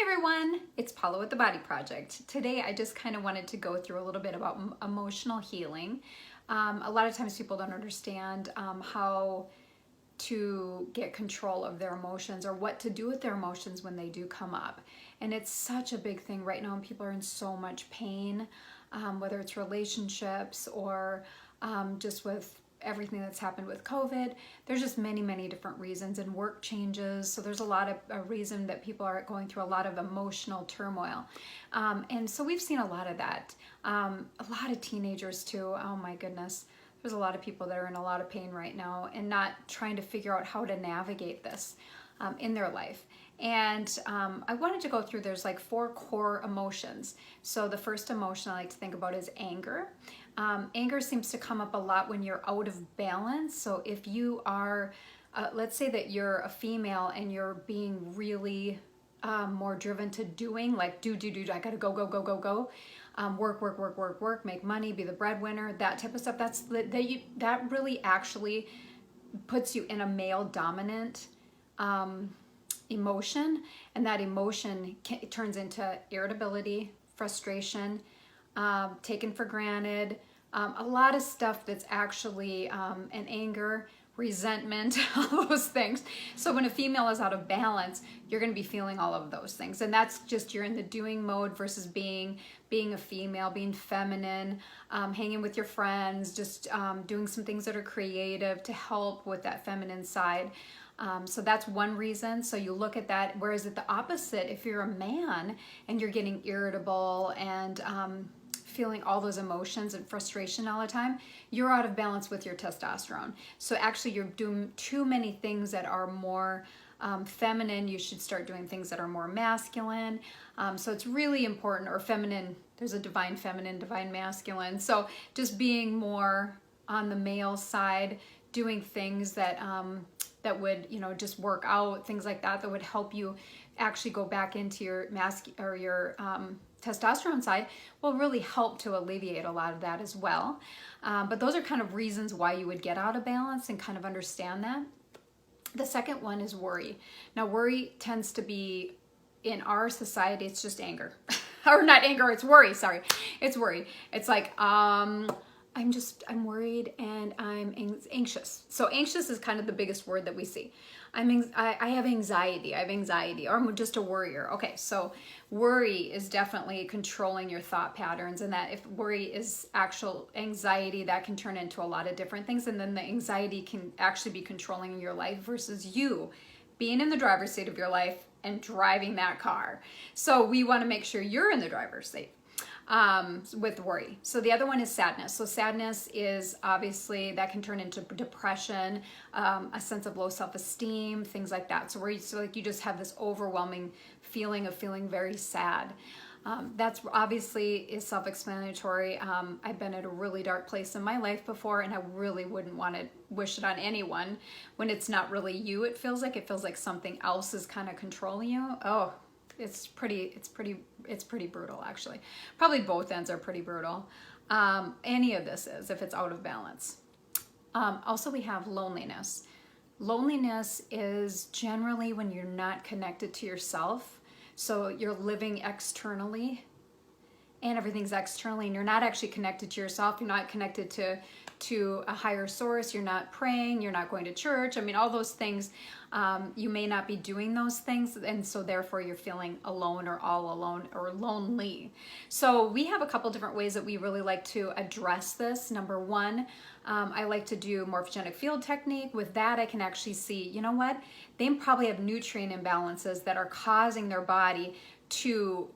everyone, it's Paula with the Body Project. Today I just kind of wanted to go through a little bit about emotional healing. A lot of times people don't understand how to get control of their emotions or what to do with their emotions when they do come up. And it's such a big thing right now, and people are in so much pain, whether it's relationships or just with everything that's happened with COVID. There's just many different reasons, and work changes. So there's a lot of a reason that people are going through a lot of emotional turmoil. And so we've seen a lot of that. A lot of teenagers too. Oh my goodness. There's a lot of people that are in a lot of pain right now and not trying to figure out how to navigate this in their life. And I wanted to go through, there's like 4 core emotions. So the first emotion I like to think about is anger. Anger seems to come up a lot when you're out of balance. So if you are, let's say that you're a female and you're being really more driven to doing, like do, I gotta go. Work, make money, be the breadwinner, that type of stuff. That really actually puts you in a male dominant emotion, and that emotion turns into irritability, frustration, taken for granted, a lot of stuff that's actually an anger, resentment, all those things. So when a female is out of balance, you're going to be feeling all of those things, and that's just, you're in the doing mode versus being a female, being feminine, hanging with your friends, just doing some things that are creative to help with that feminine side. So that's one reason. So you look at that. Whereas at the opposite, if you're a man and you're getting irritable and feeling all those emotions and frustration all the time, you're out of balance with your testosterone. So actually you're doing too many things that are more feminine. You should start doing things that are more masculine. So it's really important, or feminine. There's a divine feminine, divine masculine. So just being more on the male side, doing things that that would, just work out, things like that, that would help you actually go back into your testosterone side, will really help to alleviate a lot of that as well. But those are kind of reasons why you would get out of balance, and kind of understand that. The second one is worry. Now, worry tends to be, in our society, it's just anger. Or not anger, it's worry, sorry. It's worry. It's like, I'm worried and I'm anxious. So anxious is kind of the biggest word that we see. I have anxiety, or I'm just a worrier. Okay, so worry is definitely controlling your thought patterns, and that if worry is actual anxiety, that can turn into a lot of different things, and then the anxiety can actually be controlling your life versus you being in the driver's seat of your life and driving that car. So we want to make sure you're in the driver's seat with worry. So the other one is sadness. So sadness is obviously, that can turn into depression, a sense of low self-esteem, things like that. So you just have this overwhelming feeling of feeling very sad. That's obviously is self-explanatory. I've been at a really dark place in my life before, and I really wouldn't want to wish it on anyone. When it's not really you, it feels like something else is kind of controlling you. Oh, it's pretty brutal, actually. Probably both ends are pretty brutal. Any of this is, if it's out of balance. Also, we have loneliness. Loneliness is generally when you're not connected to yourself. So you're living externally, and everything's externally, and you're not actually connected to yourself. You're not connected to a higher source. You're not praying. You're not going to church. I mean, all those things. You may not be doing those things, and so therefore you're feeling alone, or all alone, or lonely. So we have a couple different ways that we really like to address this. Number one, I like to do morphogenic field technique. With that, I can actually see, you know what? They probably have nutrient imbalances that are causing their body to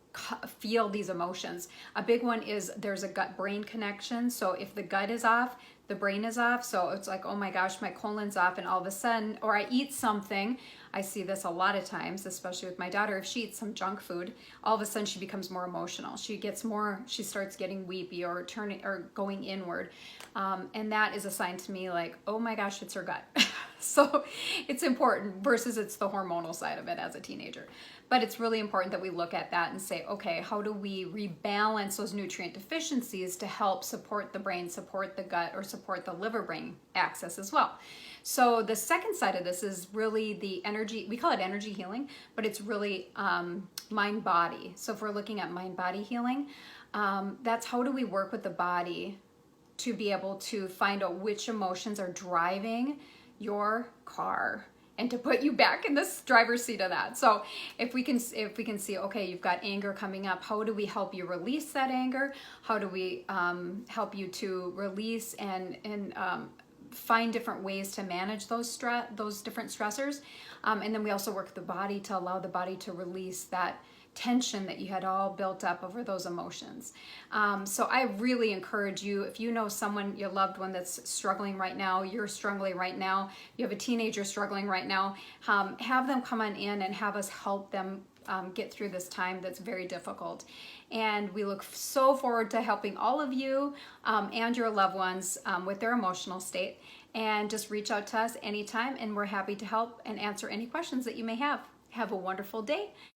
feel these emotions. A big one is there's a gut-brain connection. So if the gut is off, the brain is off. So it's like, oh my gosh, my colon's off, and all of a sudden, or I eat something. I see this a lot of times, especially with my daughter. If she eats some junk food, all of a sudden she becomes more emotional. She starts getting weepy, or going inward. And that is a sign to me like, oh my gosh, it's her gut. So it's important, versus it's the hormonal side of it as a teenager. But it's really important that we look at that and say, okay, how do we rebalance those nutrient deficiencies to help support the brain, support the gut, or support the liver-brain axis as well? So the second side of this is really the energy, we call it energy healing, but it's really mind body. So if we're looking at mind body healing, that's how do we work with the body to be able to find out which emotions are driving your car and to put you back in the driver's seat of that. So if we can see, okay, you've got anger coming up, how do we help you release that anger? How do we help you to release and find different ways to manage those different stressors? And then we also work the body to allow the body to release that tension that you had all built up over those emotions. So I really encourage you, if you know someone, your loved one that's struggling right now, you're struggling right now, you have a teenager struggling right now, have them come on in and have us help them get through this time that's very difficult. And we look so forward to helping all of you and your loved ones with their emotional state. And just reach out to us anytime, and we're happy to help and answer any questions that you may have. Have a wonderful day.